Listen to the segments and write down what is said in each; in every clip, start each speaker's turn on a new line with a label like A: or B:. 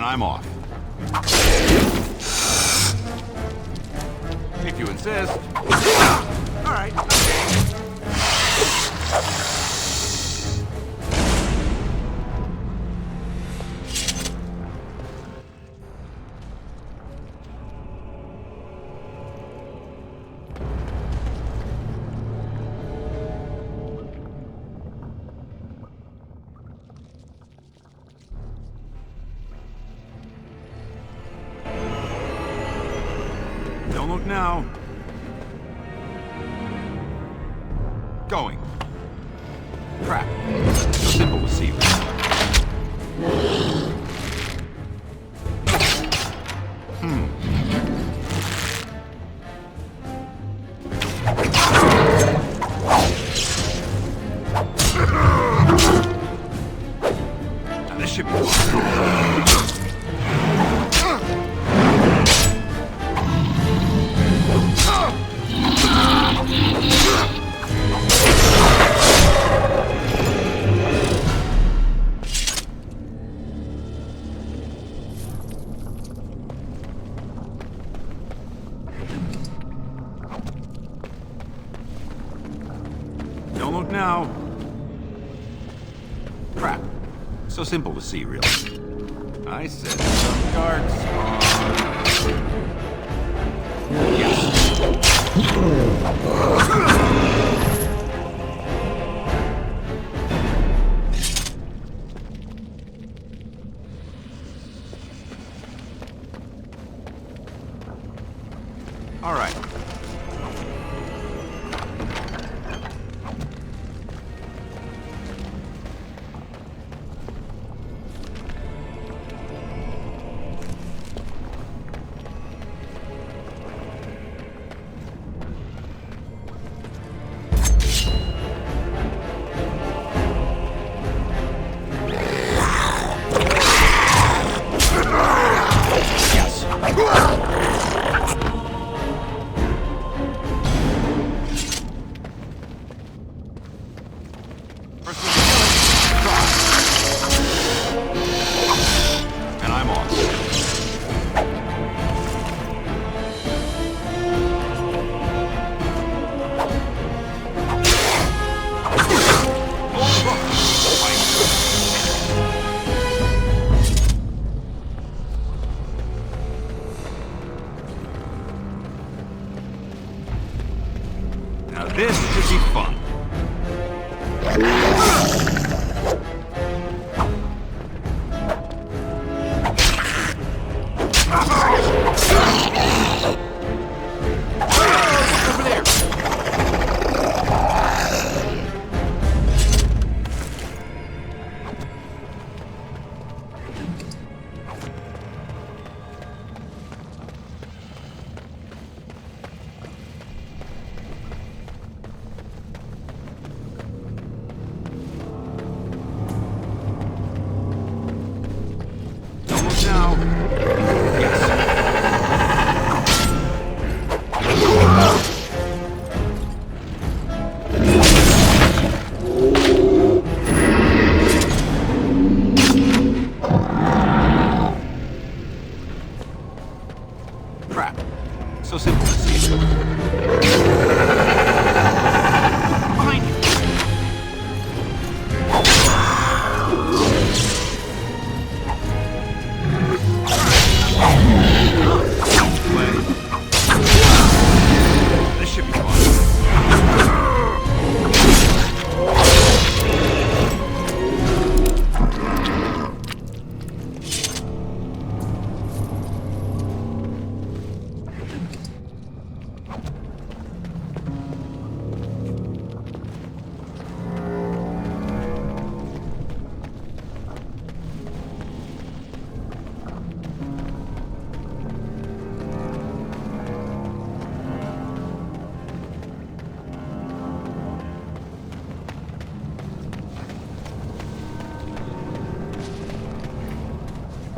A: And I'm off. If you insist. All right. Don't look now. Going. Crap. So simple to see. Now this should be fun. Don't look now. Crap. So simple to see, really. I said some guards spawn. Yes. All right. And I'm off. Now this should be fun. Now. Yes. Crap. So simple to see. Behind you. This should be fun.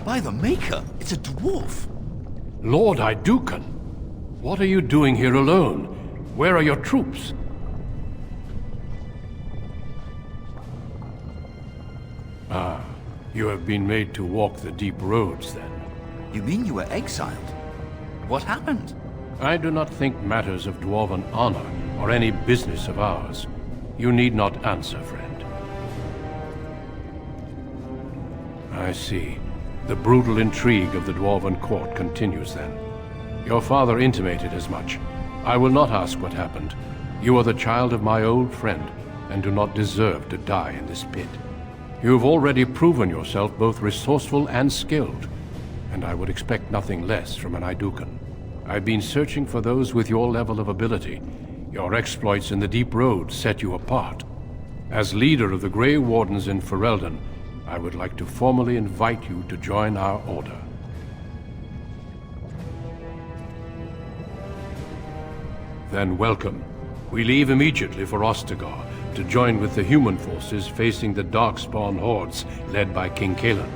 B: By the Maker, it's a dwarf.
C: Lord Idukan, what are you doing here alone? Where are your troops? Ah, You have been made to walk the deep roads, then.
B: You mean you were exiled? What happened?
C: I do not think matters of Dwarven honor are any business of ours. You need not answer, friend. I see. The brutal intrigue of the Dwarven court continues, then. Your father intimated as much. I will not ask what happened. You are the child of my old friend, and do not deserve to die in this pit. You have already proven yourself both resourceful and skilled, and I would expect nothing less from an Aeducan. I've been searching for those with your level of ability. Your exploits in the Deep Road set you apart. As leader of the Grey Wardens in Ferelden, I would like to formally invite you to join our order. Then welcome. We leave immediately for Ostagar to join with the human forces facing the Darkspawn hordes led by King Cailan.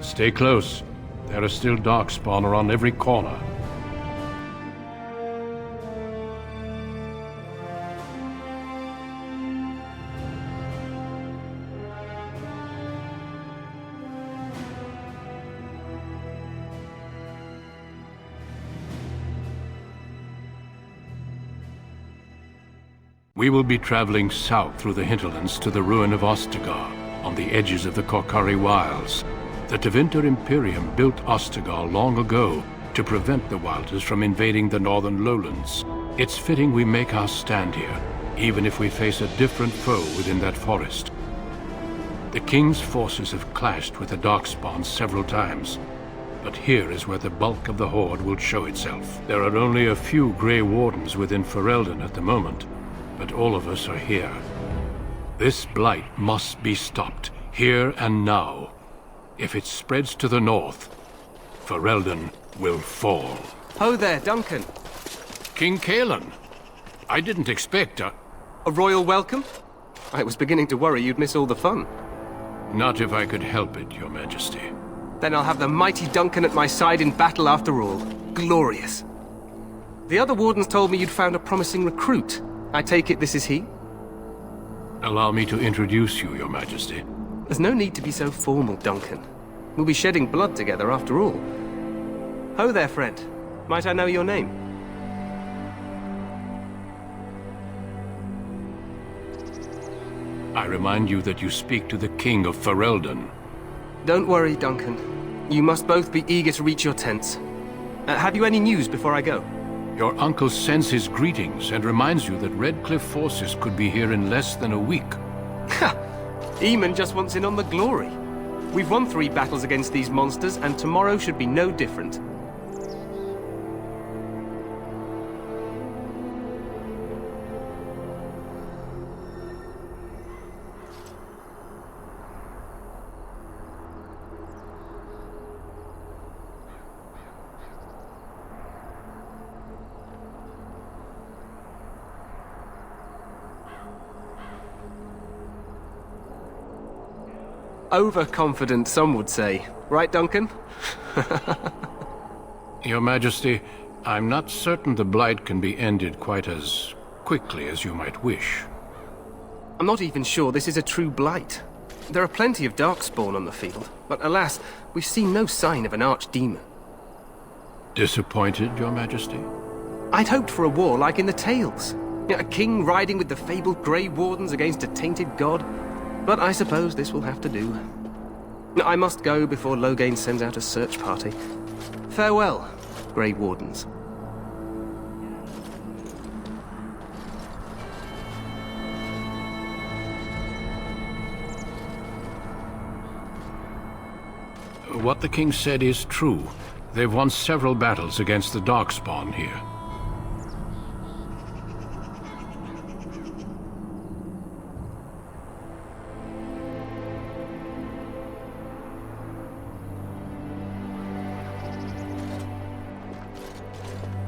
C: Stay close. There are still Darkspawn around every corner. We will be traveling south through the hinterlands to the ruin of Ostagar, on the edges of the Korcari Wilds. The Tevinter Imperium built Ostagar long ago to prevent the Wilders from invading the northern lowlands. It's fitting we make our stand here, even if we face a different foe within that forest. The King's forces have clashed with the Darkspawn several times, but here is where the bulk of the Horde will show itself. There are only a few Grey Wardens within Ferelden at the moment, but all of us are here. This blight must be stopped, here and now. If it spreads to the north, Ferelden will fall.
D: Ho there, Duncan.
C: King Cailan, I didn't expect
D: A royal welcome? I was beginning to worry you'd miss all the fun.
C: Not if I could help it, Your Majesty.
D: Then I'll have the mighty Duncan at my side in battle after all. Glorious. The other wardens told me you'd found a promising recruit. I take it this is he?
C: Allow me to introduce you, Your Majesty.
D: There's no need to be so formal, Duncan. We'll be shedding blood together after all. Ho there, friend. Might I know your name?
C: I remind you that you speak to the King of Ferelden.
D: Don't worry, Duncan. You must both be eager to reach your tents. Have you any news before I go?
C: Your uncle sends his greetings and reminds you that Redcliffe forces could be here in less than a week.
D: Ha! Eamon just wants in on the glory. We've won 3 battles against these monsters, and tomorrow should be no different. Overconfident, some would say. Right, Duncan?
C: Your Majesty, I'm not certain the Blight can be ended quite as quickly as you might wish.
D: I'm not even sure this is a true blight. There are plenty of Darkspawn on the field, but alas, we've seen no sign of an archdemon.
C: Disappointed, Your Majesty?
D: I'd hoped for a war like in the Tales. A king riding with the fabled Grey Wardens against a tainted god. But I suppose this will have to do. I must go before Loghain sends out a search party. Farewell, Grey Wardens.
C: What the king said is true. They've won several battles against the Darkspawn here.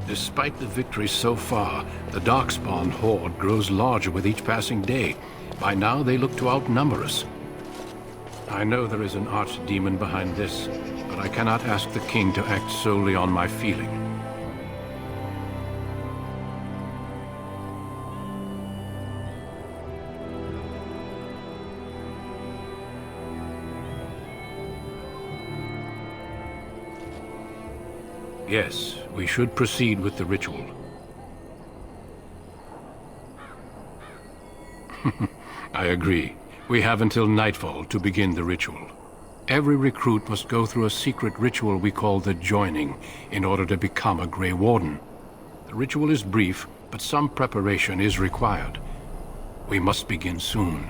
C: Despite the victories so far, the Darkspawn horde grows larger with each passing day. By now, they look to outnumber us. I know there is an archdemon behind this, but I cannot ask the king to act solely on my feeling. Yes, we should proceed with the ritual. I agree. We have until nightfall to begin the ritual. Every recruit must go through a secret ritual we call the Joining in order to become a Grey Warden. The ritual is brief, but some preparation is required. We must begin soon.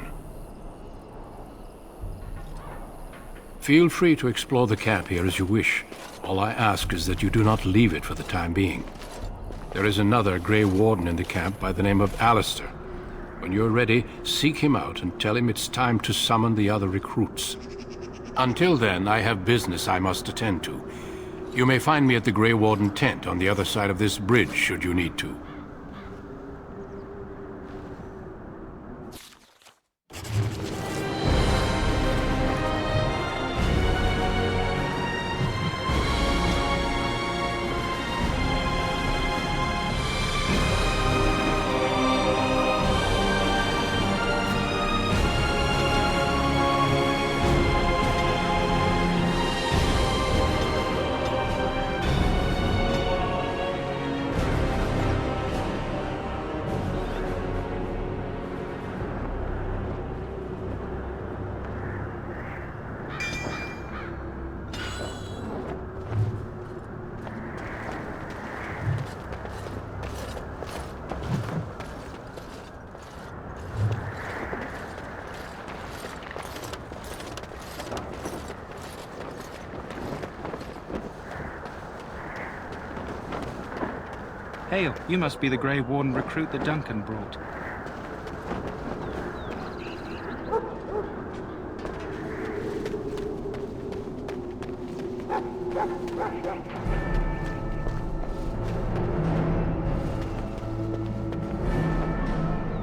C: Feel free to explore the camp here as you wish. All I ask is that you do not leave it for the time being. There is another Grey Warden in the camp by the name of Alistair. When you're ready, seek him out and tell him it's time to summon the other recruits. Until then, I have business I must attend to. You may find me at the Grey Warden tent on the other side of this bridge, should you need to.
E: Hail, you must be the Grey Warden recruit that Duncan brought.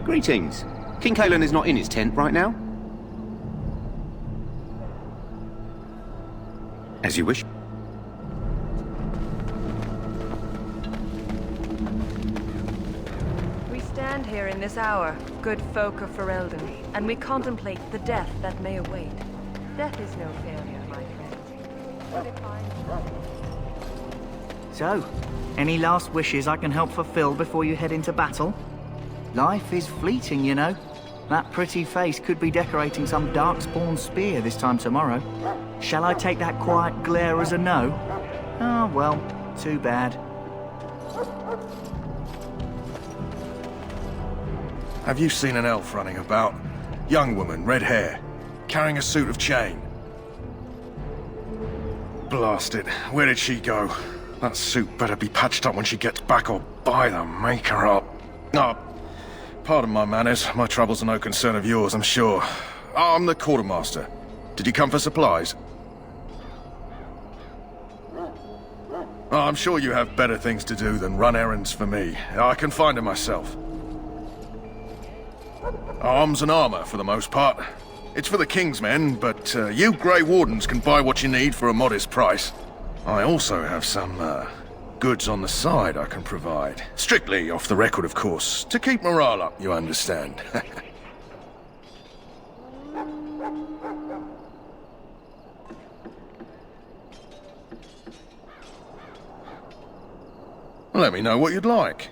B: Greetings. King Cailan is not in his tent right now? As you wish.
F: We stand here in this hour, good folk of Ferelden, and we contemplate the death that may await. Death is no failure, my friend.
G: So, any last wishes I can help fulfill before you head into battle? Life is fleeting, you know. That pretty face could be decorating some darkspawn spear this time tomorrow. Shall I take that quiet glare as a no? Oh, well, too bad.
H: Have you seen an elf running about? Young woman, red hair, carrying a suit of chain. Blast it, where did she go? That suit better be patched up when she gets back, or by the maker up. Oh, pardon my manners, my troubles are no concern of yours, I'm sure. I'm the quartermaster. Did you come for supplies? Oh, I'm sure you have better things to do than run errands for me. I can find them myself. Arms and armor, for the most part. It's for the King's men, but you Grey Wardens can buy what you need for a modest price. I also have some, goods on the side I can provide. Strictly off the record, of course. To keep morale up, you understand. Let me know what you'd like.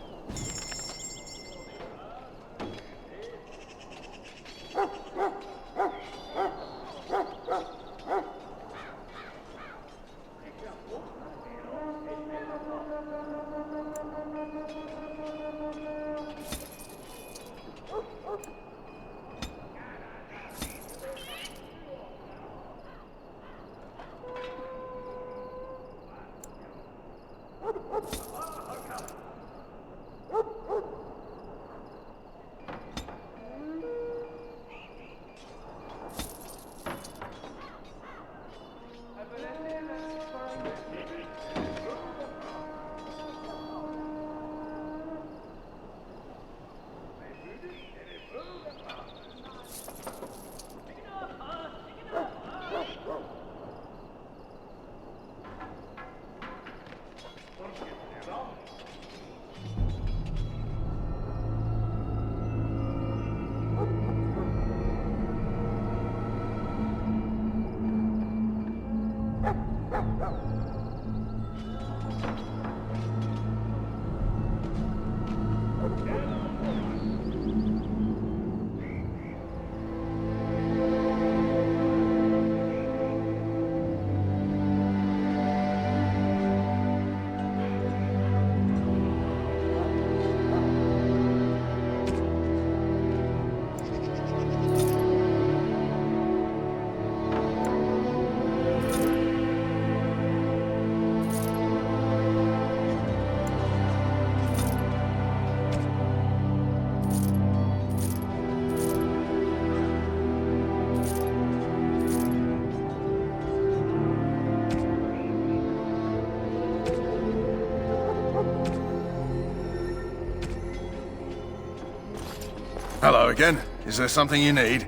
H: Hello again. Is there something you need?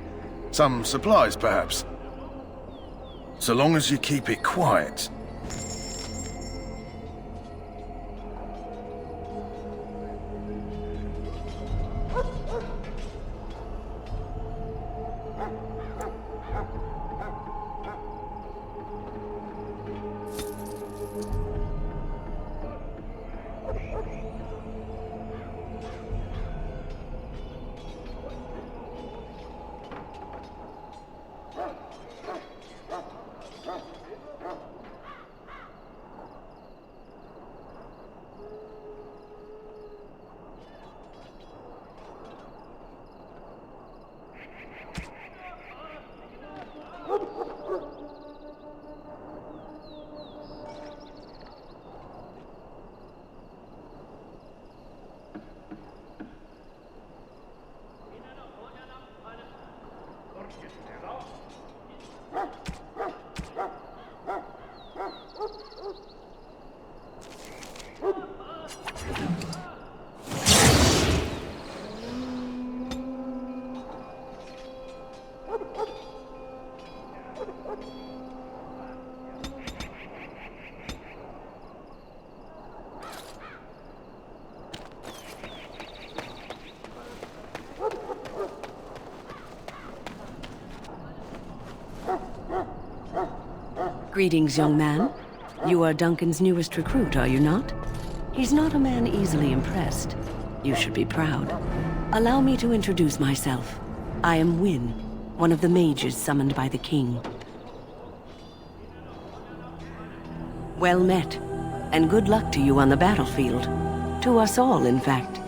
H: Some supplies, perhaps? So long as you keep it quiet.
I: Greetings, young man. You are Duncan's newest recruit, are you not? He's not a man easily impressed. You should be proud. Allow me to introduce myself. I am Wynne, one of the mages summoned by the king. Well met, and good luck to you on the battlefield. To us all, in fact.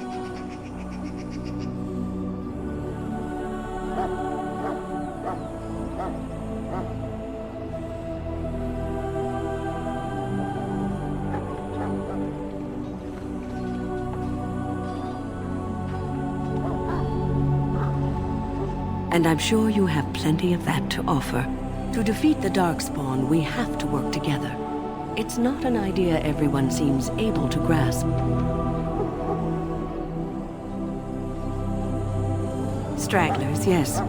I: And I'm sure you have plenty of that to offer. To defeat the Darkspawn, we have to work together. It's not an idea everyone seems able to grasp. Stragglers, yes.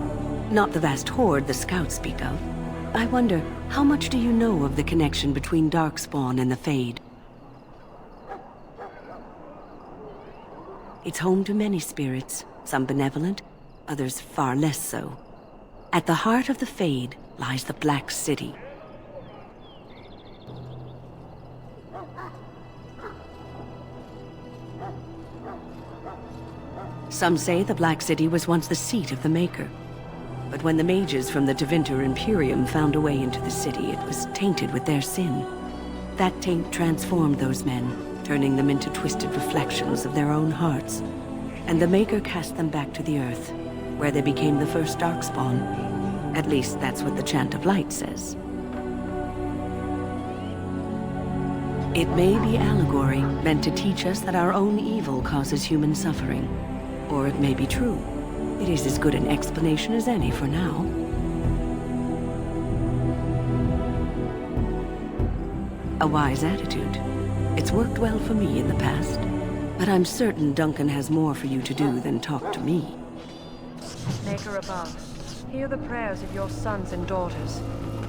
I: Not the vast horde the scouts speak of. I wonder, how much do you know of the connection between Darkspawn and the Fade? It's home to many spirits, some benevolent, others far less so. At the heart of the Fade lies the Black City. Some say the Black City was once the seat of the Maker. But when the mages from the Tevinter Imperium found a way into the city, it was tainted with their sin. That taint transformed those men, turning them into twisted reflections of their own hearts. And the Maker cast them back to the Earth, where they became the first Darkspawn. At least that's what the Chant of Light says. It may be allegory, meant to teach us that our own evil causes human suffering. Or it may be true. It is as good an explanation as any for now. A wise attitude. It's worked well for me in the past. But I'm certain Duncan has more for you to do than talk to me.
F: Maker above, hear the prayers of your sons and daughters.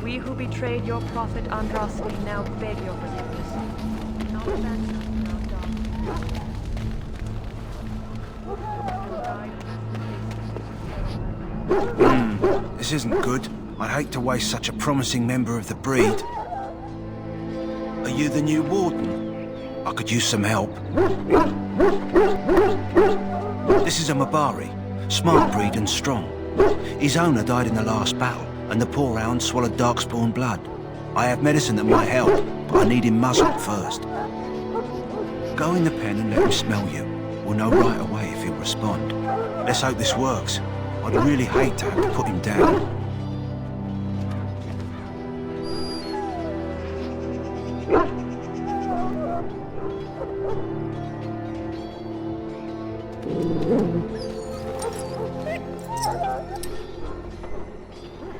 F: We who betrayed your prophet Andraste now beg your forgiveness. Not abandon our dark.
J: This isn't good. I'd hate to waste such a promising member of the breed. Are you the new warden? I could use some help. This is a Mabari. Smart breed and strong. His owner died in the last battle, and the poor hound swallowed Darkspawn blood. I have medicine that might help, but I need him muzzled first. Go in the pen and let him smell you. We'll know right away if he'll respond. Let's hope this works. I'd really hate to have to put him down.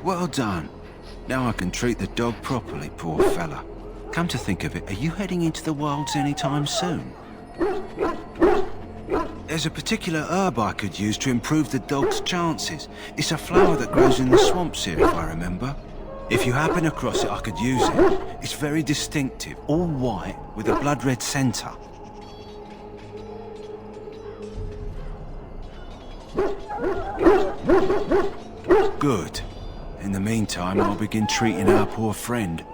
J: Well done. Now I can treat the dog properly, poor fella. Come to think of it, are you heading into the wilds anytime soon? There's a particular herb I could use to improve the dog's chances. It's a flower that grows in the swamps here, if I remember. If you happen across it, I could use it. It's very distinctive, all white, with a blood-red centre. Good. In the meantime, I'll begin treating our poor friend.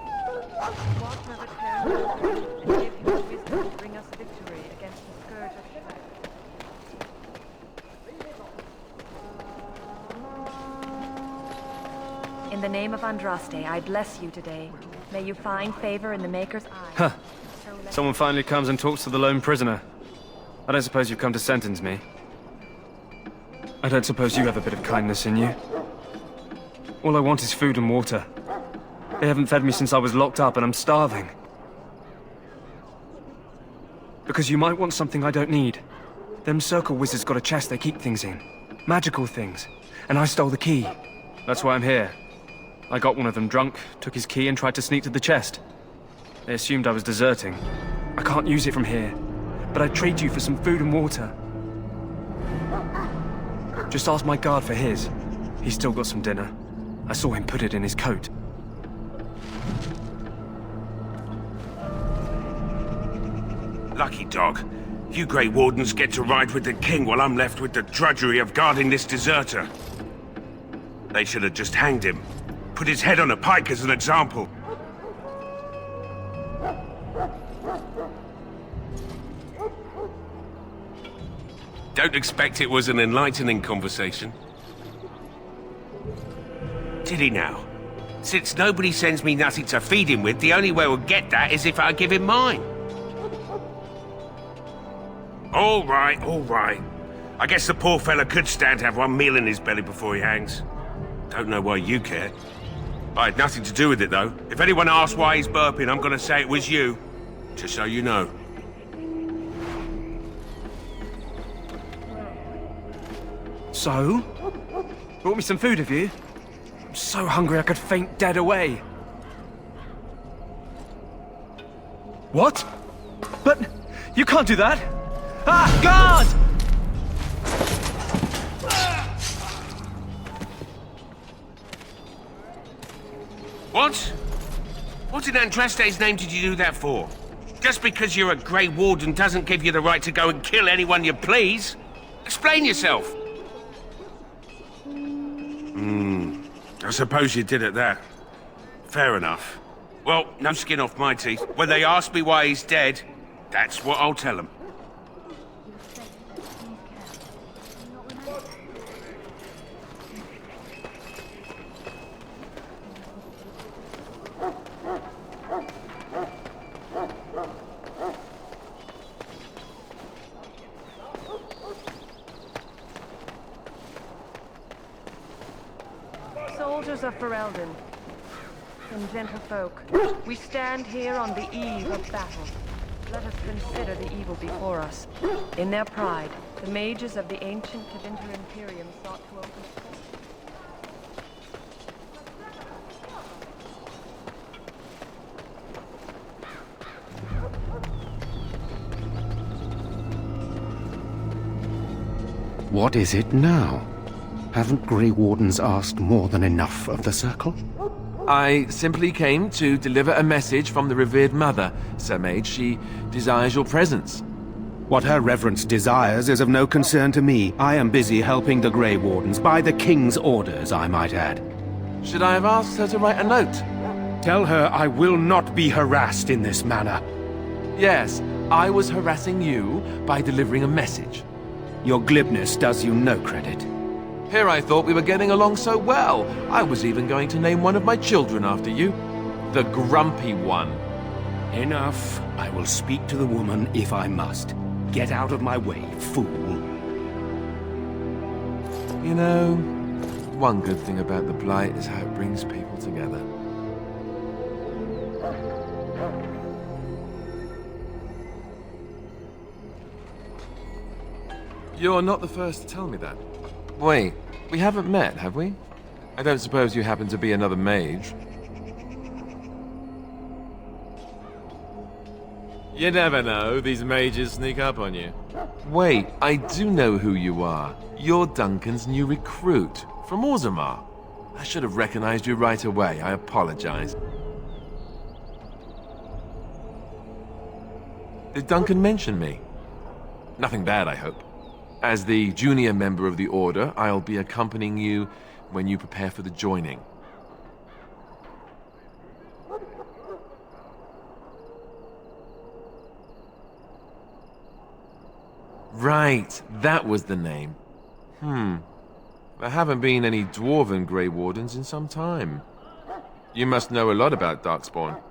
F: In the name of Andraste, I bless you today. May you find favor in the Maker's eyes.
D: Huh. Someone finally comes and talks to the lone prisoner. I don't suppose you've come to sentence me. I don't suppose you have a bit of kindness in you. All I want is food and water. They haven't fed me since I was locked up and I'm starving. Because you might want something I don't need. Them circle wizards got a chest they keep things in. Magical things. And I stole the key. That's why I'm here. I got one of them drunk, took his key and tried to sneak to the chest. They assumed I was deserting. I can't use it from here. But I'd trade you for some food and water. Just ask my guard for his. He's still got some dinner. I saw him put it in his coat.
K: Lucky dog. You Grey Wardens get to ride with the king while I'm left with the drudgery of guarding this deserter. They should have just hanged him. Put his head on a pike as an example. Don't expect it was an enlightening conversation. Did he now? Since nobody sends me nothing to feed him with, the only way we'll get that is if I give him mine. All right, all right. I guess the poor fella could stand to have one meal in his belly before he hangs. Don't know why you care. I had nothing to do with it, though. If anyone asks why he's burping, I'm gonna say it was you. Just so you know.
D: So? Brought me some food, have you? I'm so hungry I could faint dead away. What? But you can't do that! Ah, guard!
K: What? What in Andraste's name did you do that for? Just because you're a Grey Warden doesn't give you the right to go and kill anyone you please. Explain yourself. I suppose you did at that. Fair enough. Well, no skin off my teeth. When they ask me why he's dead, that's what I'll tell them.
F: Soldiers of Ferelden and gentlefolk, we stand here on the eve of battle. Let us consider the evil before us. In their pride, the mages of the ancient Tevinter Imperium sought to open...
L: What is it now? Haven't Grey Wardens asked more than enough of the Circle?
M: I simply came to deliver a message from the revered mother, Sir Mage. She desires your presence.
L: What her reverence desires is of no concern to me. I am busy helping the Grey Wardens, by the King's orders, I might add.
M: Should I have asked her to write a note?
L: Tell her I will not be harassed in this manner.
M: Yes, I was harassing you by delivering a message.
L: Your glibness does you no credit.
M: Here I thought we were getting along so well. I was even going to name one of my children after you. The Grumpy One.
L: Enough. I will speak to the woman if I must. Get out of my way, fool.
M: You know, one good thing about the Blight is how it brings people together. You're not the first to tell me that. Wait, we haven't met, have we? I don't suppose you happen to be another mage? You never know, these mages sneak up on you. Wait, I do know who you are. You're Duncan's new recruit, from Orzammar. I should have recognized you right away, I apologize. Did Duncan mention me? Nothing bad, I hope. As the junior member of the Order, I'll be accompanying you when you prepare for the joining. Right, that was the name. There haven't been any Dwarven Grey Wardens in some time. You must know a lot about Darkspawn.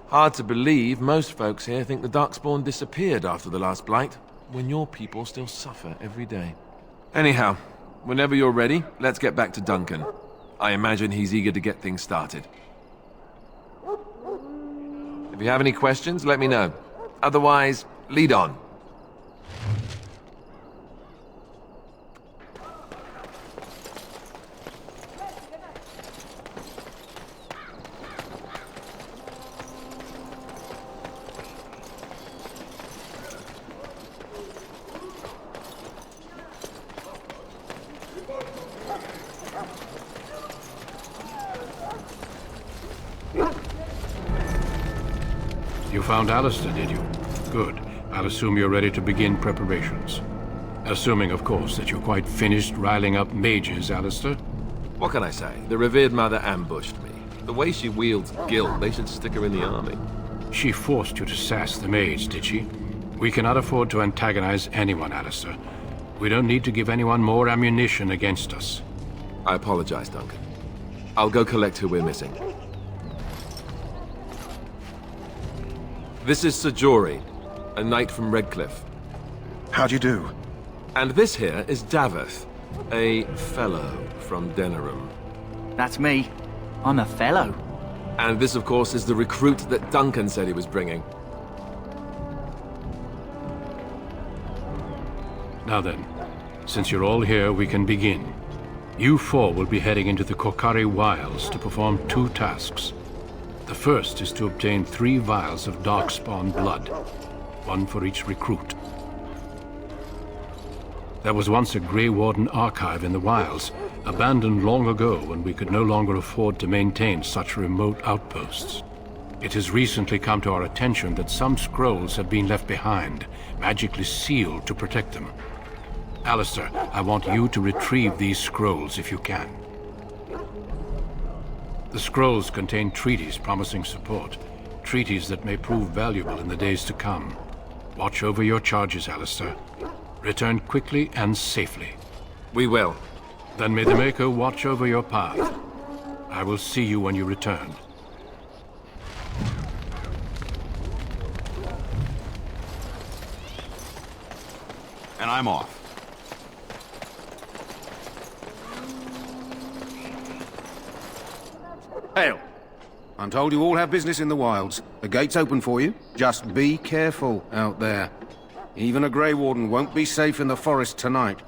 M: Hard to believe, most folks here think the Darkspawn disappeared after the last Blight, when your people still suffer every day. Anyhow, whenever you're ready, let's get back to Duncan. I imagine he's eager to get things started. If you have any questions, let me know. Otherwise, lead on.
C: You found Alistair, did you? Good. I'll assume you're ready to begin preparations. Assuming, of course, that you're quite finished riling up mages, Alistair.
M: What can I say? The revered mother ambushed me. The way she wields guilt, they should stick her in the army.
C: She forced you to sass the mage, did she? We cannot afford to antagonize anyone, Alistair. We don't need to give anyone more ammunition against us.
M: I apologize, Duncan. I'll go collect who we're missing. This is Sir Jory, a knight from Redcliffe.
H: How'd you do?
M: And this here is Daveth, a fellow from Denerim.
G: That's me. I'm a fellow.
M: And this, of course, is the recruit that Duncan said he was bringing.
C: Now then, since you're all here, we can begin. You four will be heading into the Korcari Wilds to perform 2 tasks. The first is to obtain 3 vials of Darkspawn blood, 1 for each recruit. There was once a Grey Warden archive in the wilds, abandoned long ago when we could no longer afford to maintain such remote outposts. It has recently come to our attention that some scrolls have been left behind, magically sealed to protect them. Alistair, I want you to retrieve these scrolls if you can. The scrolls contain treaties promising support, treaties that may prove valuable in the days to come. Watch over your charges, Alistair. Return quickly and safely.
M: We will.
C: Then may the Maker watch over your path. I will see you when you return.
A: And I'm off.
J: Hail! I'm told you all have business in the wilds. The gate's open for you. Just be careful out there. Even a Grey Warden won't be safe in the forest tonight.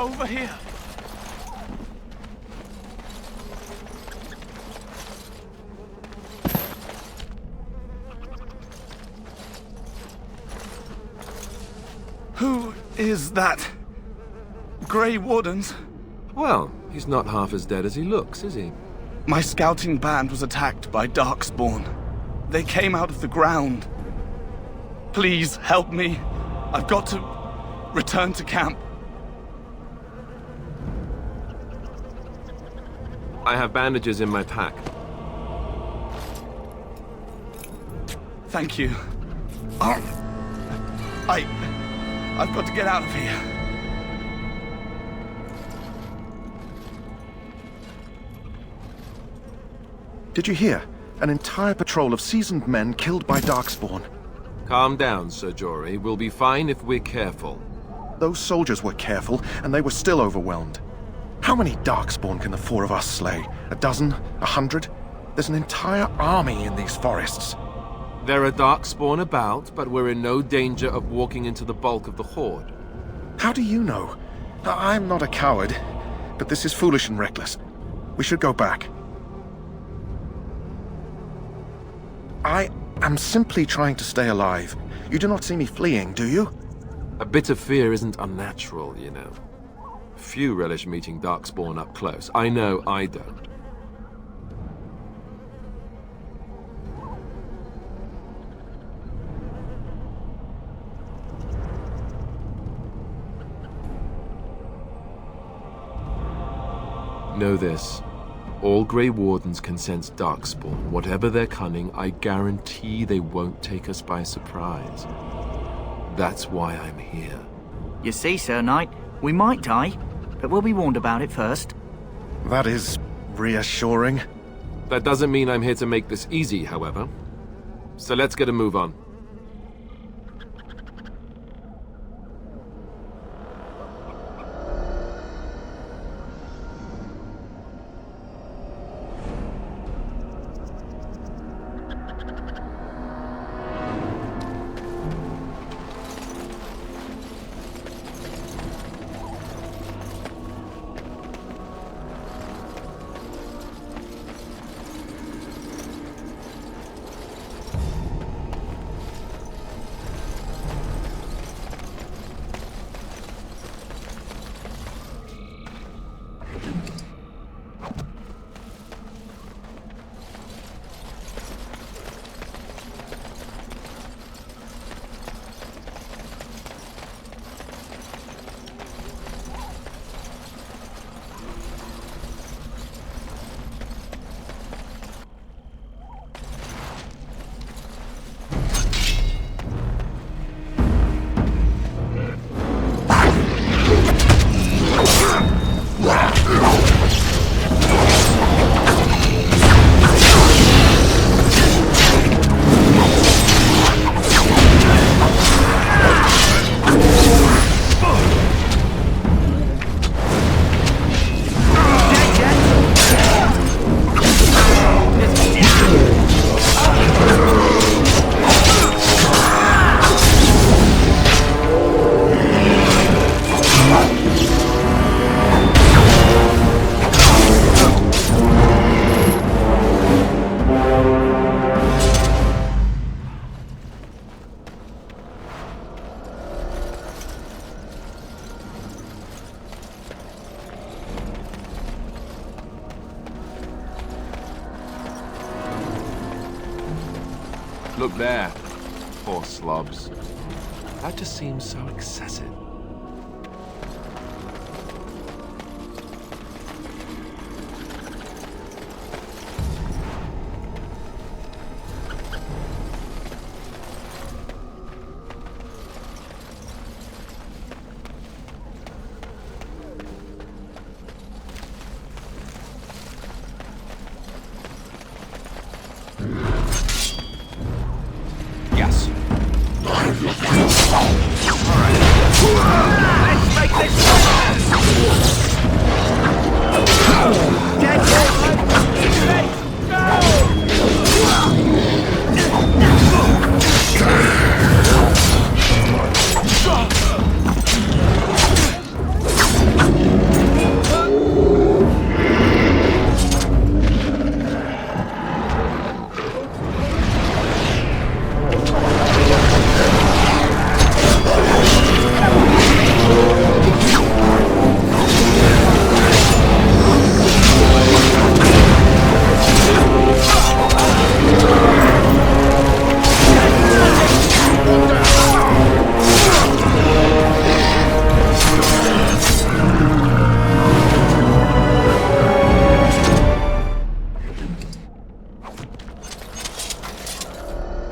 N: over here. Who is that? Grey Wardens?
M: Well, he's not half as dead as he looks, is he?
N: My scouting band was attacked by Darkspawn. They came out of the ground. Please help me. I've got to return to camp.
M: I have bandages in my pack.
N: Thank you. I've got to get out of here.
H: Did you hear? An entire patrol of seasoned men killed by Darkspawn.
M: Calm down, Sir Jory. We'll be fine if we're careful.
H: Those soldiers were careful, and they were still overwhelmed. How many Darkspawn can the four of us slay? A dozen? 100? There's an entire army in these forests.
M: There are Darkspawn about, but we're in no danger of walking into the bulk of the Horde.
H: How do you know? I'm not a coward, but this is foolish and reckless. We should go back. I am simply trying to stay alive. You do not see me fleeing, do you?
M: A bit of fear isn't unnatural, you know. Few relish meeting Darkspawn up close. I know I don't. Know this. All Grey Wardens can sense Darkspawn. Whatever their cunning, I guarantee they won't take us by surprise. That's why I'm here.
G: You see, Sir Knight, we might die, but we'll be warned about it first.
H: That is reassuring.
M: That doesn't mean I'm here to make this easy, however. So let's get a move on. Look there. Poor slobs. That just seems so excessive.
B: Yes.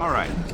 A: All right.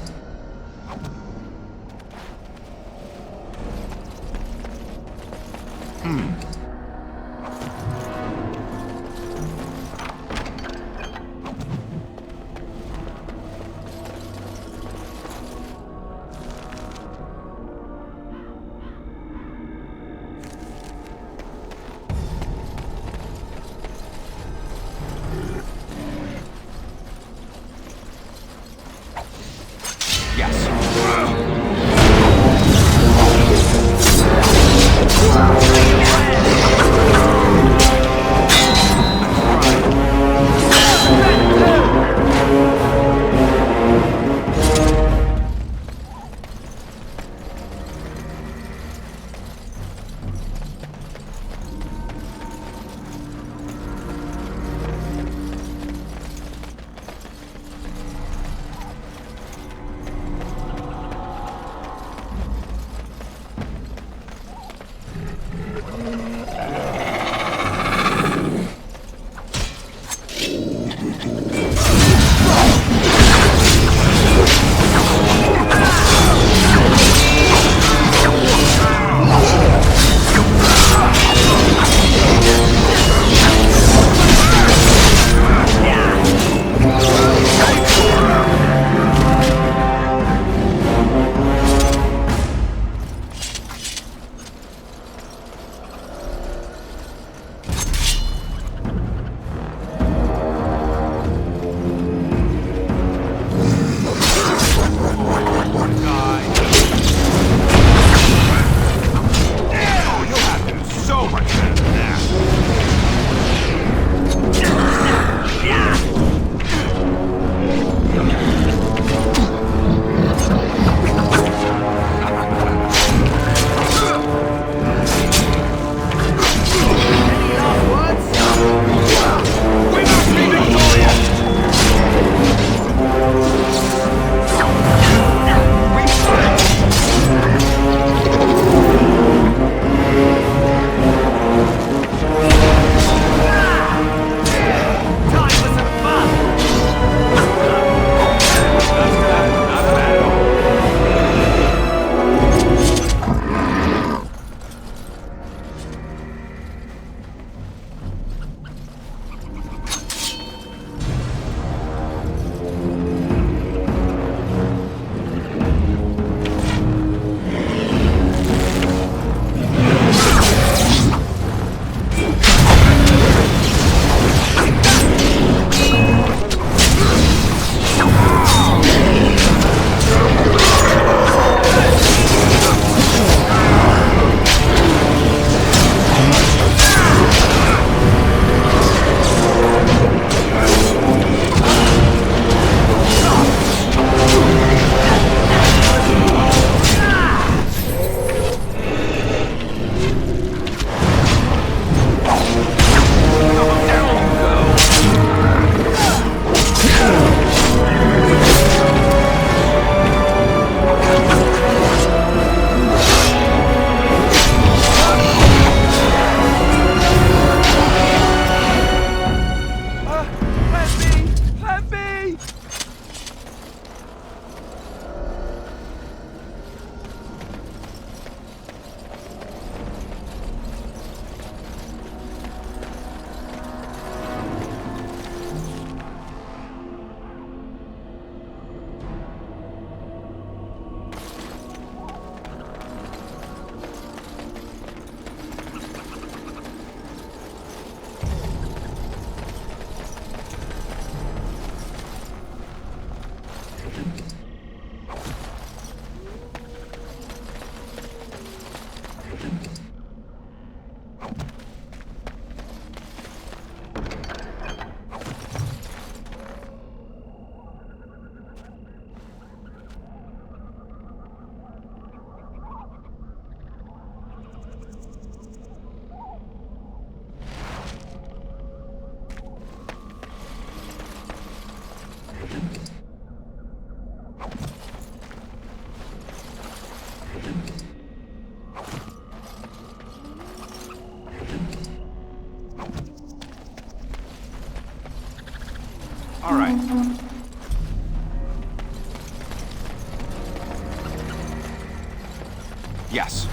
B: Yes.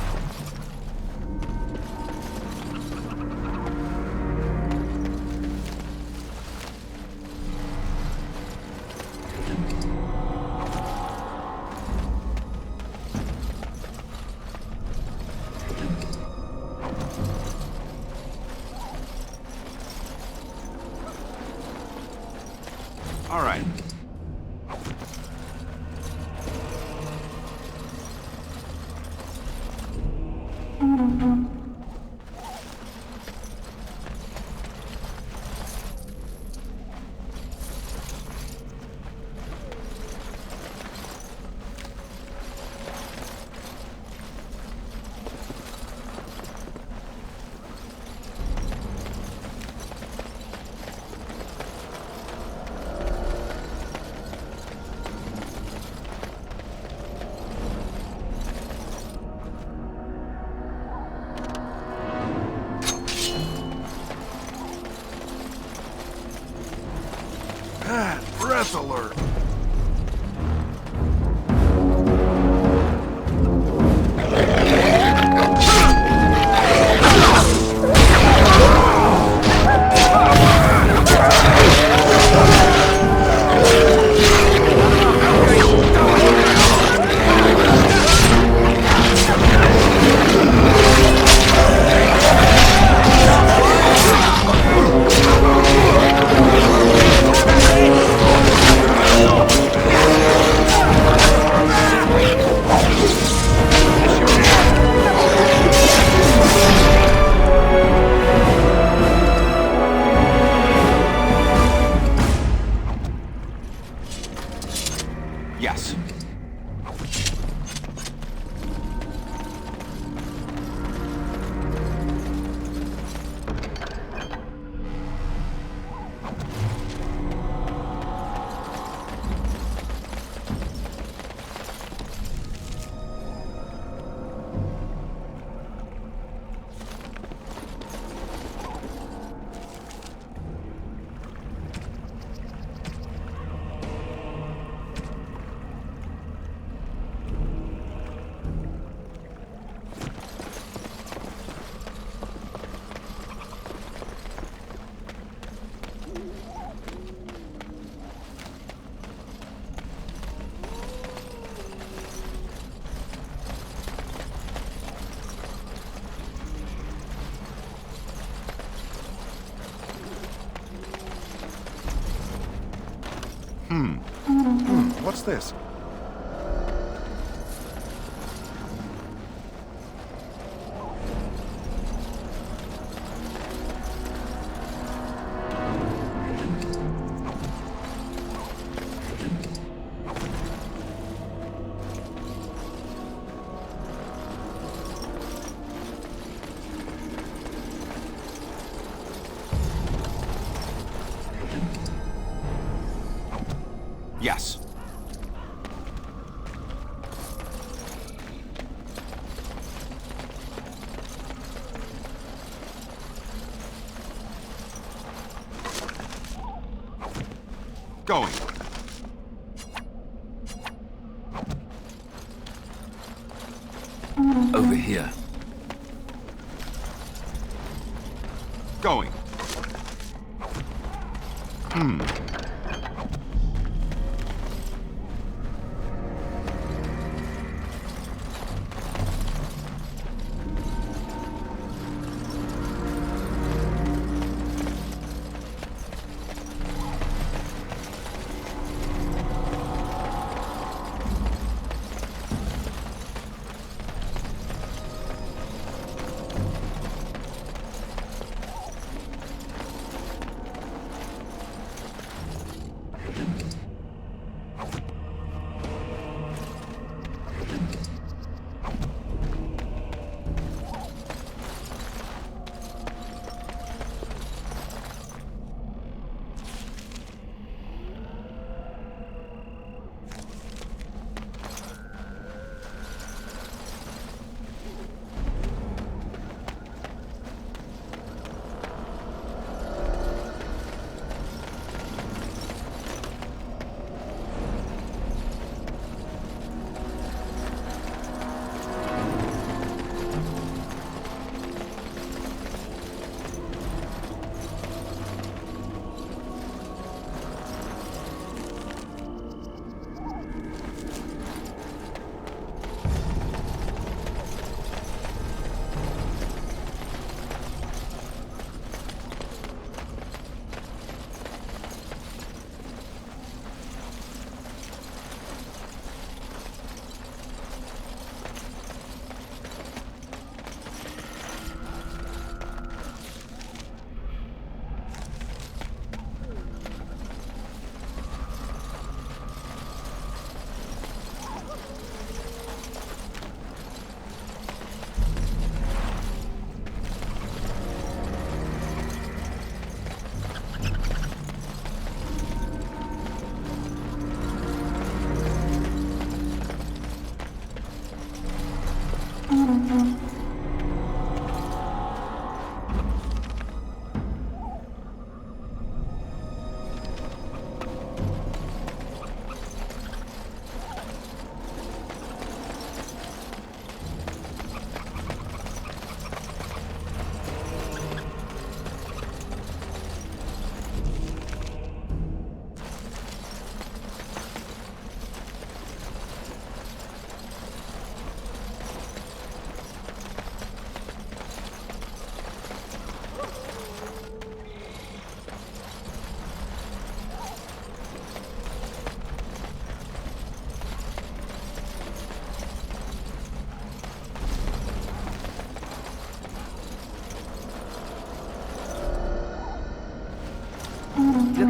A: All right.
H: Breath alert!
B: Yes.
H: What's this?
B: Yes.
A: Going.
B: Over here.
A: Going.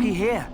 G: looky here.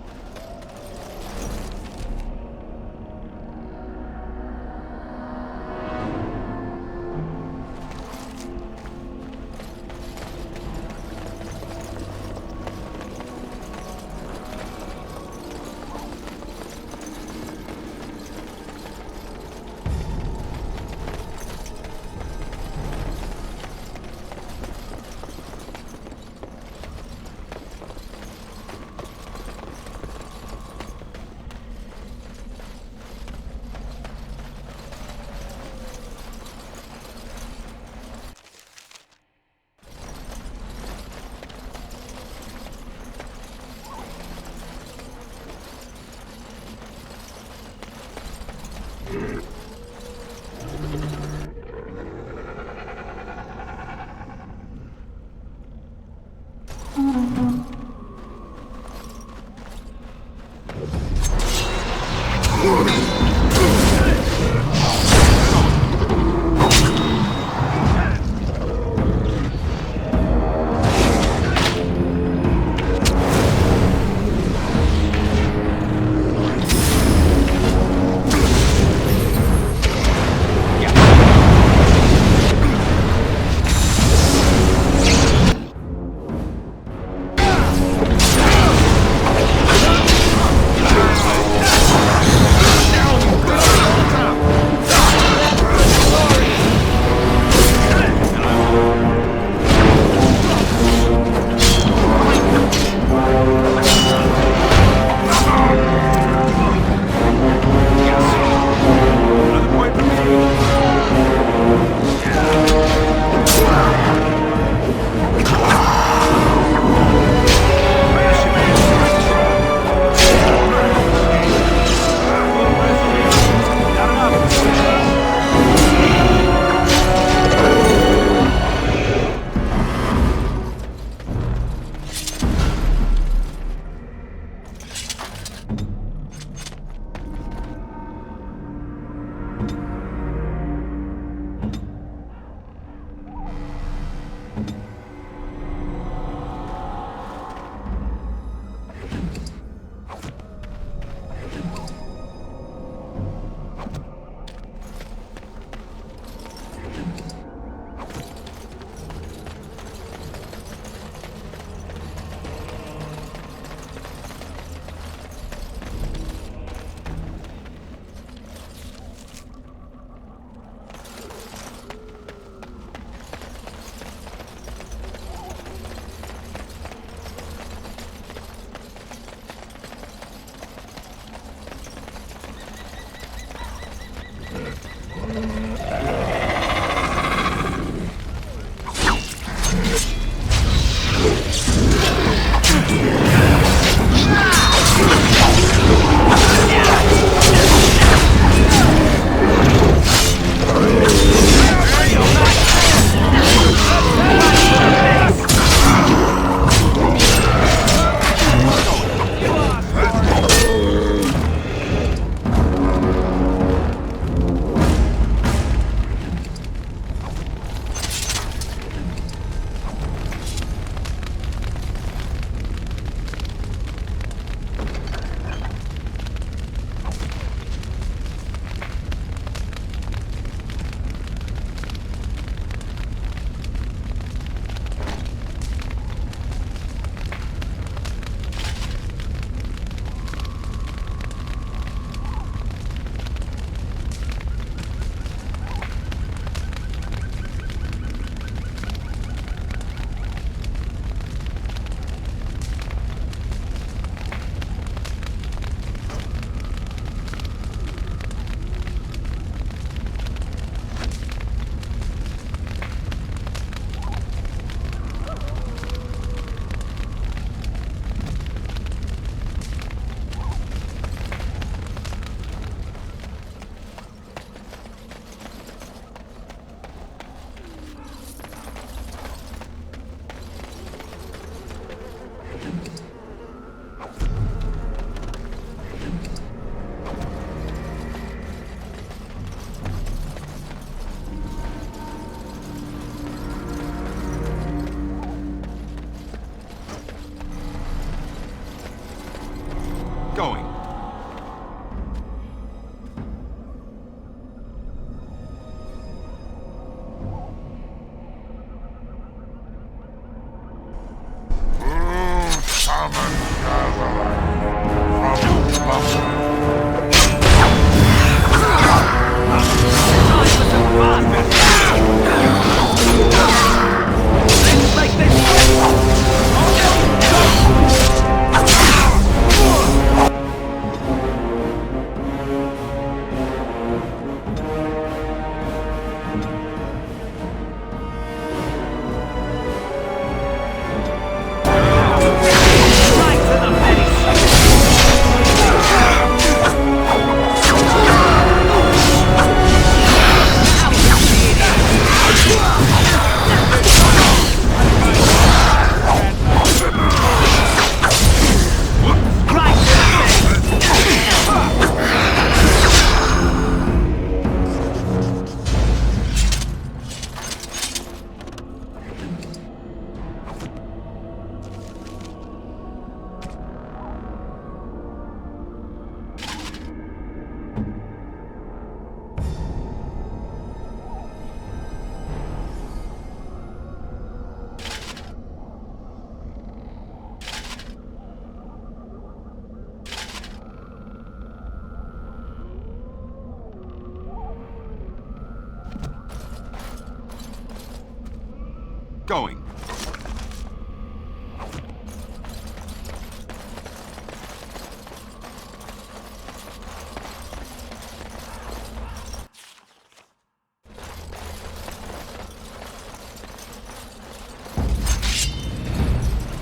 A: going.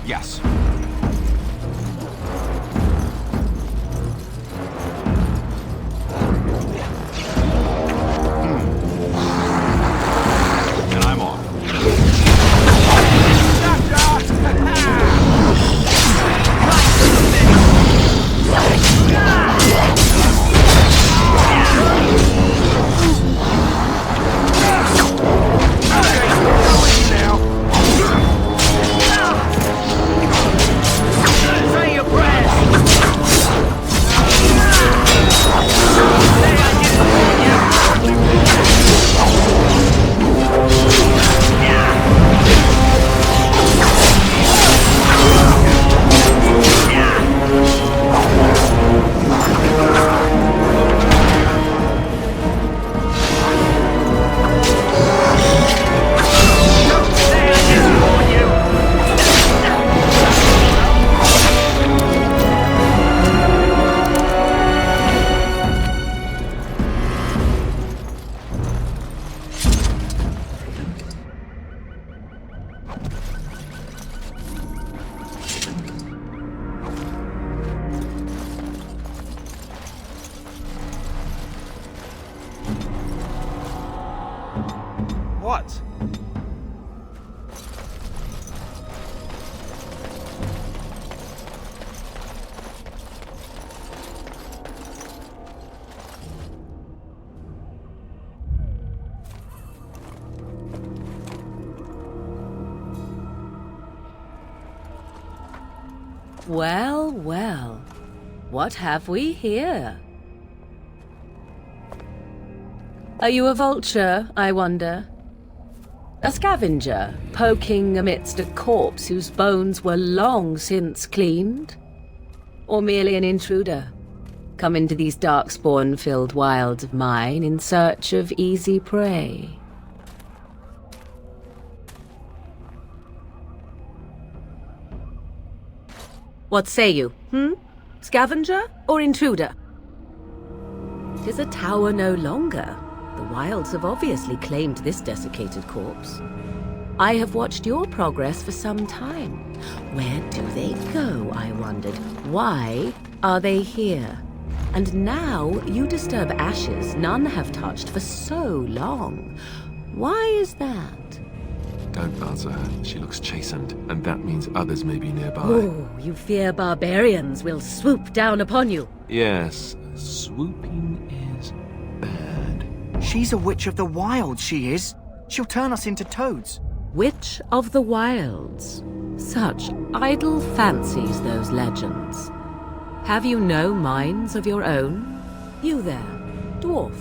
A: Yes. And I'm off.
M: What?
I: Well, well. What have we here? Are you a vulture, I wonder? A scavenger, poking amidst a corpse whose bones were long since cleaned? Or merely an intruder, come into these darkspawn-filled wilds of mine in search of easy prey? What say you, Scavenger or intruder? 'Tis a tower no longer. The wilds have obviously claimed this desiccated corpse. I have watched your progress for some time. Where do they go, I wondered? Why are they here? And now you disturb ashes none have touched for so long. Why is that?
M: Don't answer her. She looks chastened, and that means others may be nearby.
I: Oh, you fear barbarians will swoop down upon you.
M: Yes, swooping is bad.
G: She's a witch of the wilds, she is. She'll turn us into toads.
I: Witch of the Wilds. Such idle fancies, those legends. Have you no minds of your own? You there, dwarf.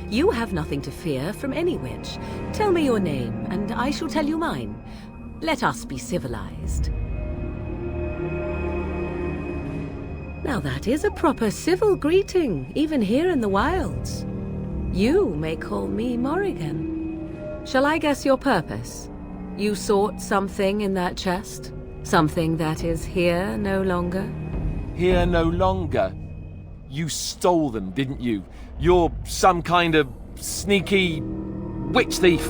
I: You have nothing to fear from any witch. Tell me your name, and I shall tell you mine. Let us be civilized. Now that is a proper civil greeting, even here in the wilds. You may call me Morrigan. Shall I guess your purpose? You sought something in that chest? Something that is here no longer?
M: Here no longer? You stole them, didn't you? You're some kind of sneaky witch thief.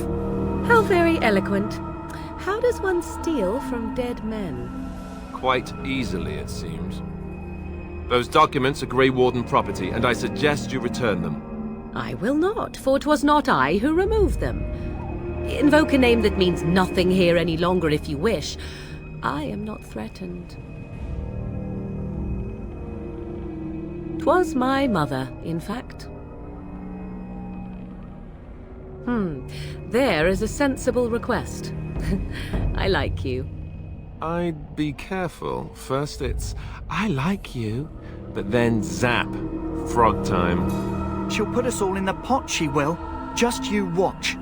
I: How very eloquent. How does one steal from dead men?
M: Quite easily, it seems. Those documents are Grey Warden property, and I suggest you return them.
I: I will not, for 'twas not I who removed them. Invoke a name that means nothing here any longer if you wish. I am not threatened. 'Twas my mother, in fact. There is a sensible request. I like you.
M: I'd be careful. First it's, I like you, but then zap. Frog time.
G: She'll put us all in the pot, she will. Just you watch.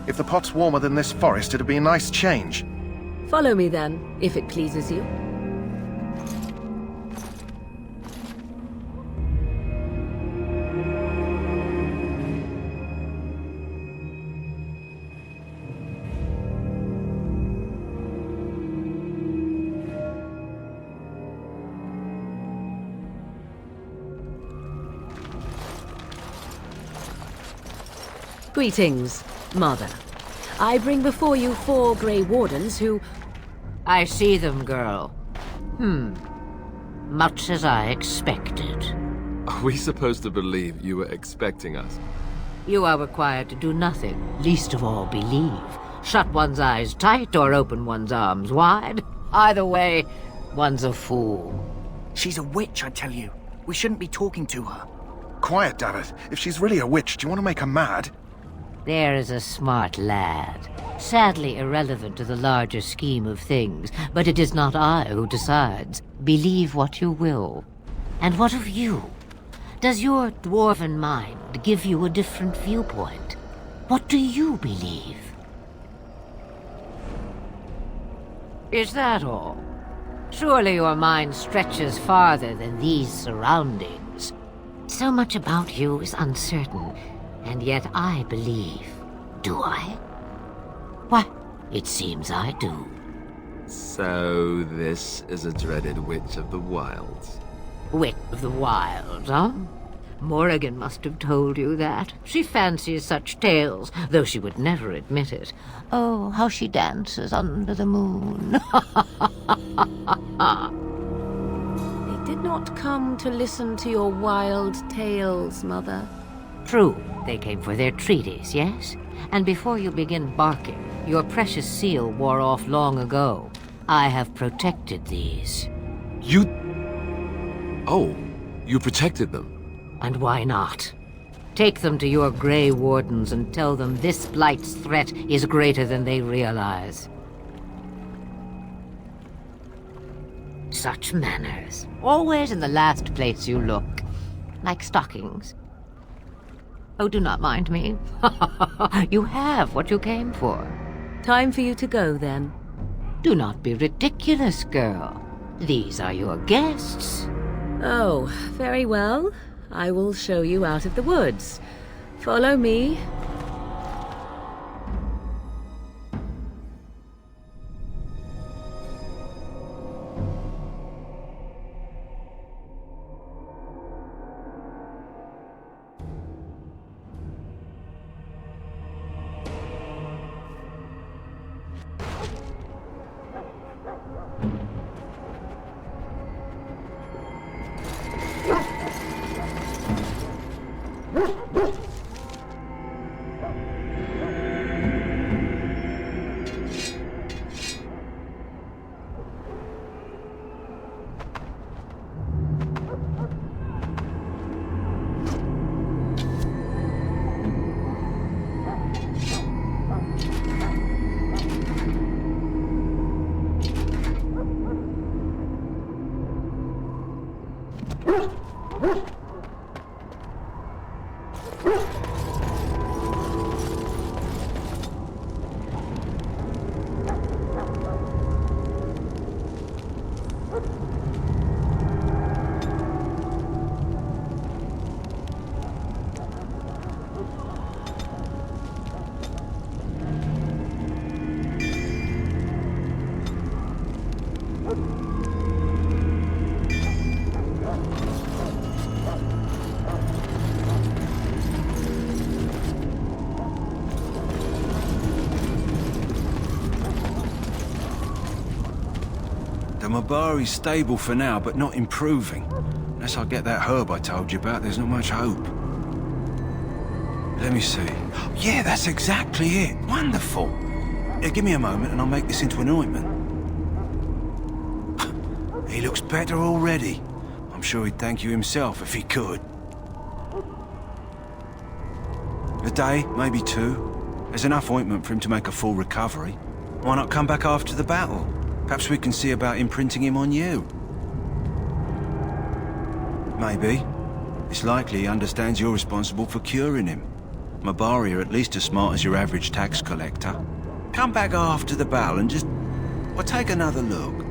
H: If the pot's warmer than this forest, it'd be a nice change.
I: Follow me then, if it pleases you.
O: Greetings, Mother. I bring before you 4 Grey Wardens who...
P: I see them, girl. Much as I expected.
M: Are we supposed to believe you were expecting us?
P: You are required to do nothing, least of all believe. Shut one's eyes tight or open one's arms wide. Either way, one's a fool.
G: She's a witch, I tell you. We shouldn't be talking to her.
H: Quiet, Daveth. If she's really a witch, do you want to make her mad?
P: There is a smart lad. Sadly irrelevant to the larger scheme of things, but it is not I who decides. Believe what you will. And what of you? Does your dwarven mind give you a different viewpoint? What do you believe? Is that all? Surely your mind stretches farther than these surroundings. So much about you is uncertain, and yet I believe. Do I? Why, it seems I do.
M: So this is a dreaded Witch of the Wilds.
P: Wit of the Wilds, huh? Morrigan must have told you that. She fancies such tales, though she would never admit it. Oh, how she dances under the moon.
O: They did not come to listen to your wild tales, Mother.
P: True, they came for their treaties, yes? And before you begin barking, your precious seal wore off long ago. I have protected these.
M: You... Oh, you protected them?
P: And why not? Take them to your Grey Wardens and tell them this Blight's threat is greater than they realize. Such manners. Always in the last place you look. Like stockings. Oh, do not mind me. You have what you came for.
O: Time for you to go, then.
P: Do not be ridiculous, girl. These are your guests.
O: Oh, very well. I will show you out of the woods. Follow me.
J: The Mabari's stable for now, but not improving. Unless I get that herb I told you about, there's not much hope. Let me see. Yeah, that's exactly it. Wonderful. Give me a moment and I'll make this into an ointment. He looks better already. I'm sure he'd thank you himself if he could. A day, maybe 2. There's enough ointment for him to make a full recovery. Why not come back after the battle? Perhaps we can see about imprinting him on you. Maybe. It's likely he understands you're responsible for curing him. Mabari are at least as smart as your average tax collector. Come back after the battle and just... well, take another look.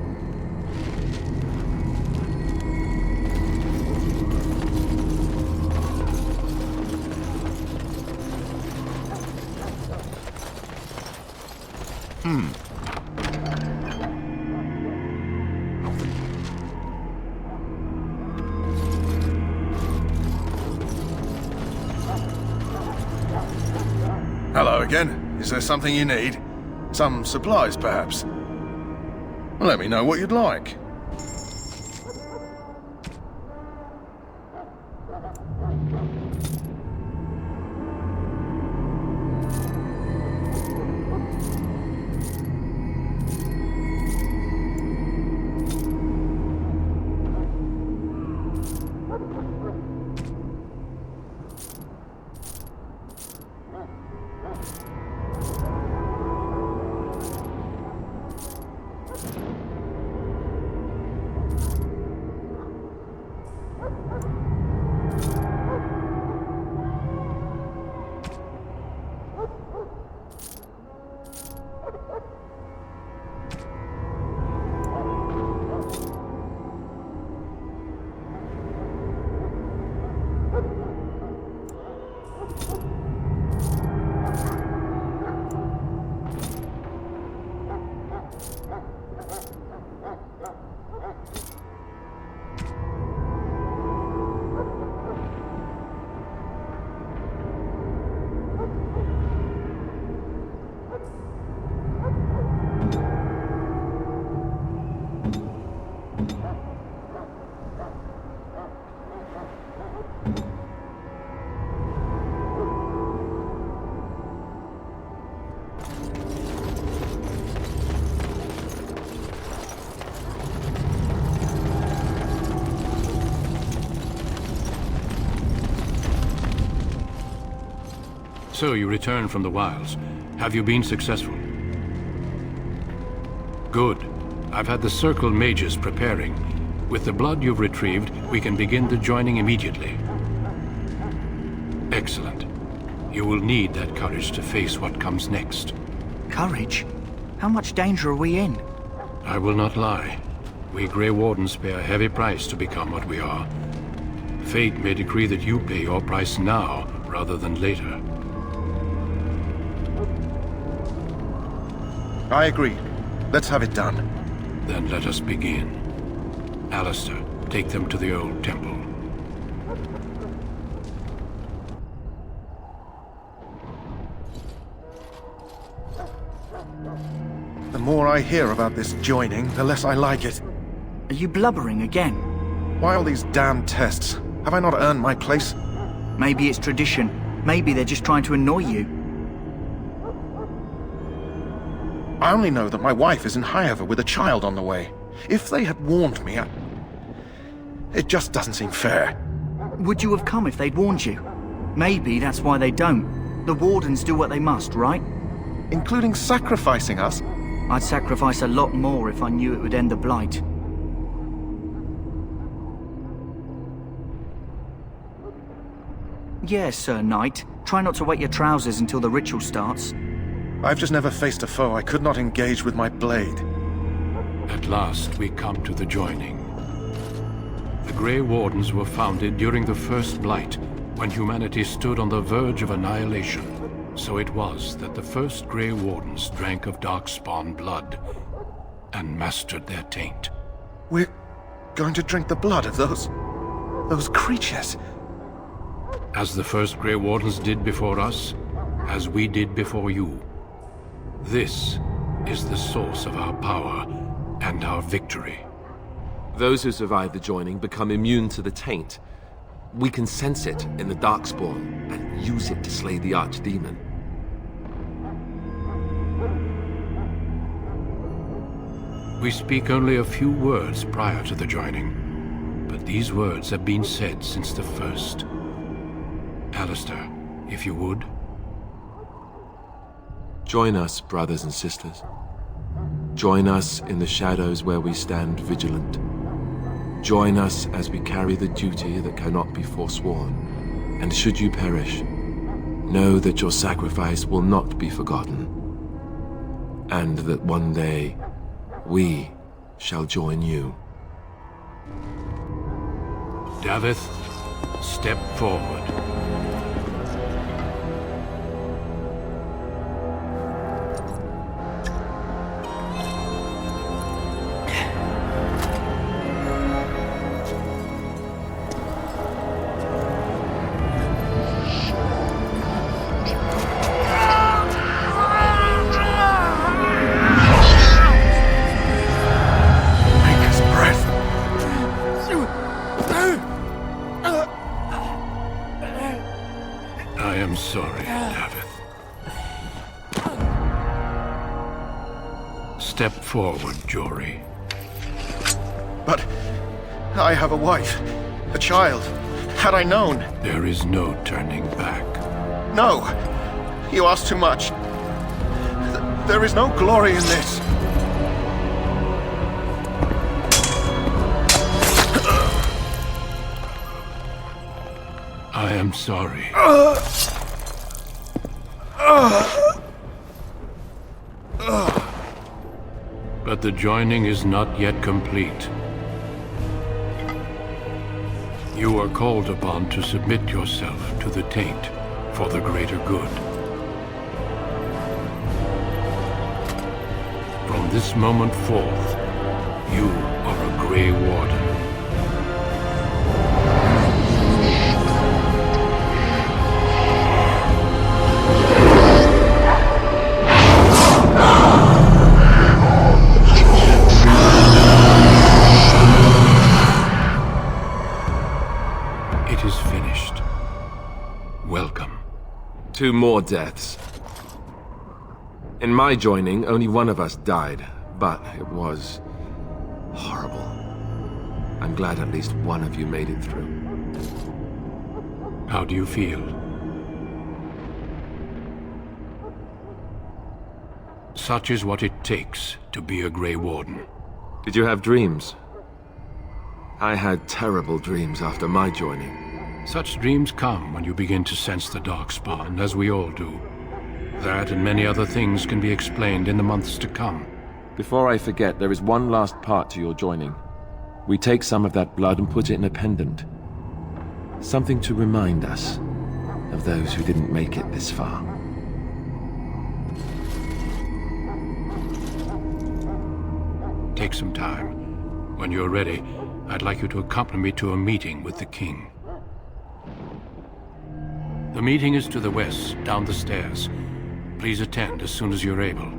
H: again. Is there something you need? Some supplies, perhaps? Let me know what you'd like.
C: So you returned from the wilds. Have you been successful? Good. I've had the Circle mages preparing. With the blood you've retrieved, we can begin the joining immediately. Excellent. You will need that courage to face what comes next.
G: Courage? How much danger are we in?
C: I will not lie. We Grey Wardens pay a heavy price to become what we are. Fate may decree that you pay your price now, rather than later.
H: I agree. Let's have it done.
C: Then let us begin. Alistair, take them to the old temple.
H: The more I hear about this joining, the less I like it.
G: Are you blubbering again?
H: Why all these damn tests? Have I not earned my place?
G: Maybe it's tradition. Maybe they're just trying to annoy you.
H: I only know that my wife is in Highever with a child on the way. If they had warned me, it just doesn't seem fair.
G: Would you have come if they'd warned you? Maybe that's why they don't. The Wardens do what they must, right?
H: Including sacrificing us?
G: I'd sacrifice a lot more if I knew it would end the Blight. Yes, Sir Knight. Try not to wet your trousers until the ritual starts.
H: I've just never faced a foe I could not engage with my blade.
C: At last, we come to the joining. The Grey Wardens were founded during the First Blight, when humanity stood on the verge of annihilation. So it was that the first Grey Wardens drank of Darkspawn blood and mastered their taint.
H: We're going to drink the blood of those creatures?
C: As the first Grey Wardens did before us, as we did before you. This is the source of our power and our victory.
M: Those who survive the joining become immune to the taint. We can sense it in the Darkspawn and use it to slay the Archdemon.
C: We speak only a few words prior to the joining, but these words have been said since the first. Alistair, if you would.
M: Join us, brothers and sisters. Join us in the shadows where we stand vigilant. Join us as we carry the duty that cannot be forsworn. And should you perish, know that your sacrifice will not be forgotten. And that one day, we shall join you.
C: Davith, step forward. I am sorry, Davith. Step forward, Jory.
H: But I have a wife, a child. Had I known...
C: There is no turning back.
H: No! You ask too much. There is no glory in this.
C: I am sorry. But the joining is not yet complete. You are called upon to submit yourself to the Taint for the greater good. From this moment forth, you are a Grey Warden. It is finished. Welcome.
M: 2 more deaths. In my joining, only one of us died, but it was horrible. I'm glad at least one of you made it through.
C: How do you feel? Such is what it takes to be a Grey Warden.
M: Did you have dreams? I had terrible dreams after my joining.
C: Such dreams come when you begin to sense the Darkspawn, as we all do. That and many other things can be explained in the months to come.
M: Before I forget, there is one last part to your joining. We take some of that blood and put it in a pendant. Something to remind us of those who didn't make it this far.
C: Take some time. When you're ready, I'd like you to accompany me to a meeting with the King. The meeting is to the west, down the stairs. Please attend as soon as you're able.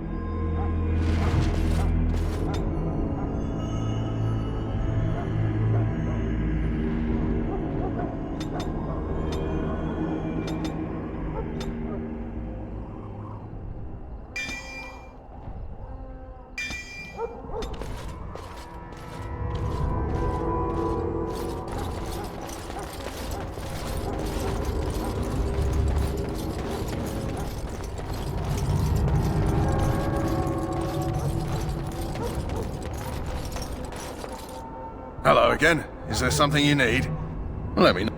H: Hello again. Is there something you need? Let me know.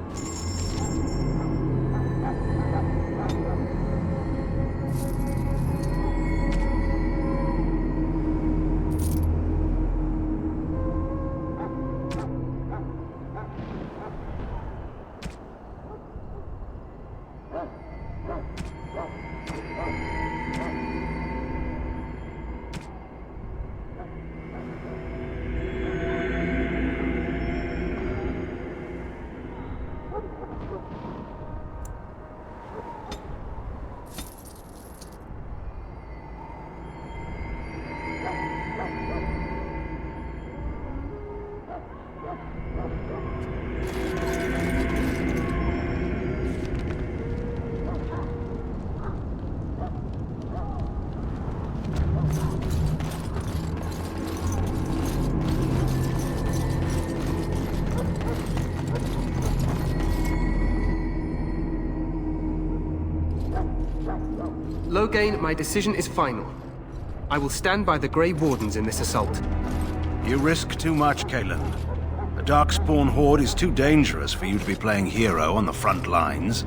D: Loghain, my decision is final. I will stand by the Grey Wardens in this assault.
J: You risk too much, Cailan. The Darkspawn Horde is too dangerous for you to be playing hero on the front lines.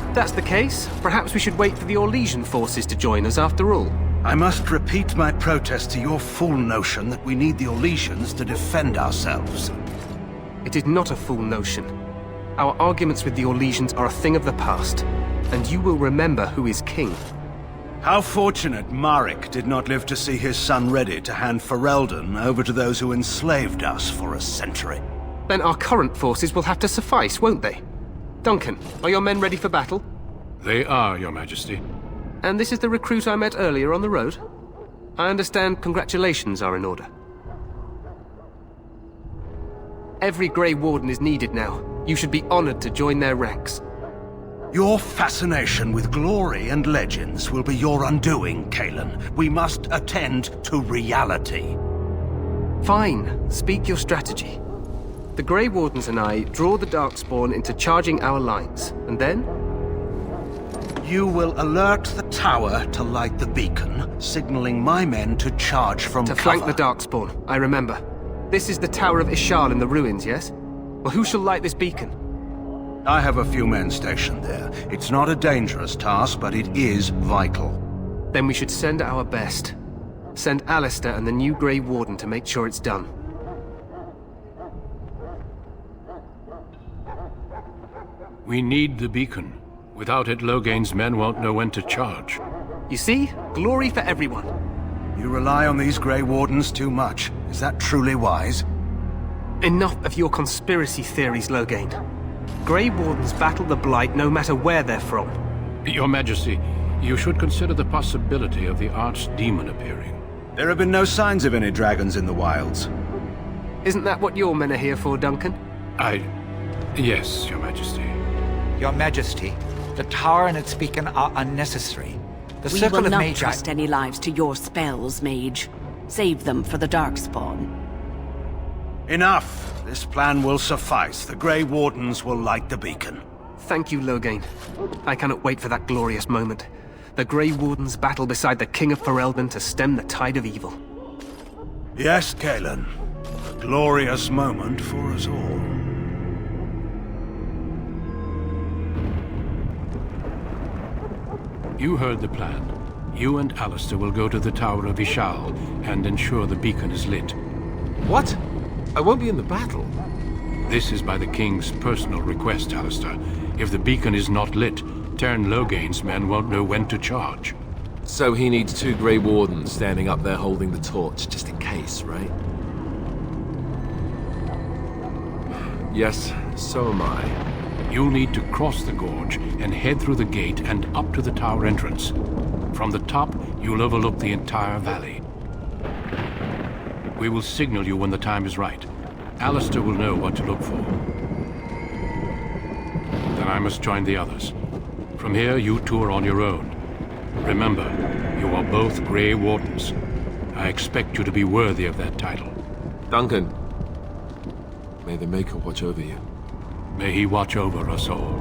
D: If that's the case, perhaps we should wait for the Orlesian forces to join us after all.
J: I must repeat my protest to your fool notion that we need the Orlesians to defend ourselves.
D: It is not a fool notion. Our arguments with the Orlesians are a thing of the past, and you will remember who is king.
J: How fortunate Marek did not live to see his son ready to hand Ferelden over to those who enslaved us for a century.
D: Then our current forces will have to suffice, won't they? Duncan, are your men ready for battle?
C: They are, Your Majesty.
D: And this is the recruit I met earlier on the road? I understand congratulations are in order. Every Grey Warden is needed now. You should be honored to join their ranks.
J: Your fascination with glory and legends will be your undoing, Kalen. We must attend to reality.
D: Fine. Speak your strategy. The Grey Wardens and I draw the Darkspawn into charging our lines, and then?
J: You will alert the tower to light the beacon, signaling my men to charge from cover.
D: To flank the Darkspawn, I remember. This is the Tower of Ishal in the ruins, yes? Well, who shall light this beacon?
J: I have a few men stationed there. It's not a dangerous task, but it is vital.
D: Then we should send our best. Send Alistair and the new Grey Warden to make sure it's done.
C: We need the beacon. Without it, Logain's men won't know when to charge.
D: You see? Glory for everyone.
J: You rely on these Grey Wardens too much. Is that truly wise?
D: Enough of your conspiracy theories, Logain. Grey Wardens battle the Blight no matter where they're from.
C: Your Majesty, you should consider the possibility of the Archdemon appearing.
J: There have been no signs of any dragons in the wilds.
D: Isn't that what your men are here for, Duncan?
C: Yes, Your Majesty.
B: Your Majesty, the tower and its beacon are unnecessary. The
I: We
B: circle
I: will
B: of
I: not
B: Magi...
I: trust any lives to your spells, Mage. Save them for the Darkspawn.
J: Enough! This plan will suffice. The Grey Wardens will light the beacon.
D: Thank you, Logain. I cannot wait for that glorious moment. The Grey Wardens battle beside the King of Ferelden to stem the tide of evil.
J: Yes, Kalen. A glorious moment for us all.
C: You heard the plan. You and Alistair will go to the Tower of Ishal and ensure the beacon is lit.
M: What? I won't be in the battle.
C: This is by the King's personal request, Alistair. If the beacon is not lit, Tern Logain's men won't know when to charge.
M: So he needs 2 Grey Wardens standing up there holding the torch, just in case, right? Yes, so am I.
C: You'll need to cross the gorge and head through the gate and up to the tower entrance. From the top, you'll overlook the entire valley. We will signal you when the time is right. Alistair will know what to look for. Then I must join the others. From here, you two are on your own. Remember, you are both Grey Wardens. I expect you to be worthy of that title.
M: Duncan, may the Maker watch over you.
C: May he watch over us all.